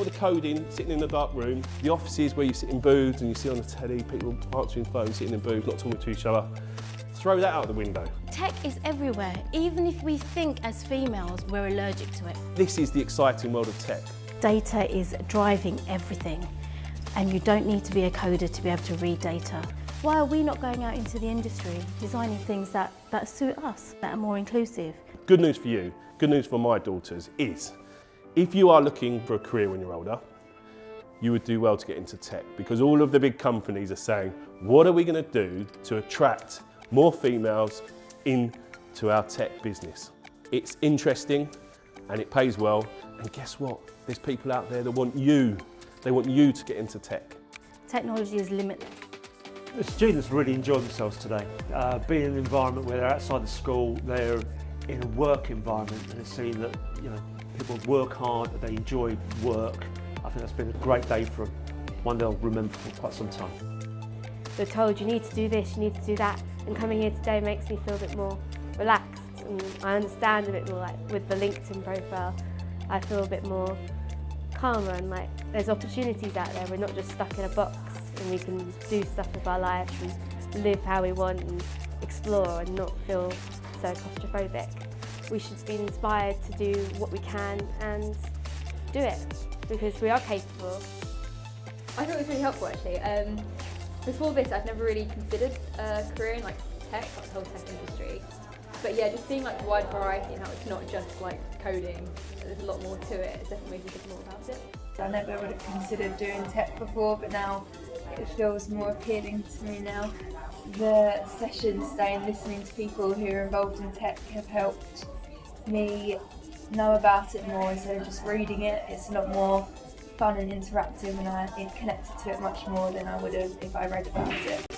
the coding sitting in the dark room, the offices where you sit in booths and you see on the telly people answering phones, sitting in booths, not talking to each other. Throw that out the window. Tech is everywhere, even if we think as females we're allergic to it. This is the exciting world of tech. Data is driving everything, and you don't need to be a coder to be able to read data. Why are we not going out into the industry, designing things that suit us, that are more inclusive? Good news for you, good news for my daughters is, if you are looking for a career when you're older, you would do well to get into tech, because all of the big companies are saying, what are we going to do to attract more females into our tech business? It's interesting and it pays well, and guess what? There's people out there that want you to get into tech. Technology is limitless. The students really enjoyed themselves today. Being in an environment where they're outside the school, they're in a work environment, and they're seeing that people work hard, that they enjoy work. I think that's been a great day for them, one they'll remember for quite some time. They're told you need to do this, you need to do that, and coming here today makes me feel a bit more relaxed, and I understand a bit more, like with the LinkedIn profile, I feel a bit more calmer, and like there's opportunities out there. We're not just stuck in a box, and we can do stuff with our lives and live how we want and explore and not feel so claustrophobic. We should be inspired to do what we can and do it, because we are capable. I thought it was really helpful actually. Before this I've never really considered a career in like tech, like the whole tech industry. But yeah, just seeing like the wide variety and how it's not just like coding, there's a lot more to it. It definitely makes me think more about it. I never would have considered doing tech before, but now it feels more appealing to me now. The sessions today and listening to people who are involved in tech have helped me know about it more instead of just reading it. It's a lot more fun and interactive, and I connected to it much more than I would have if I read about it.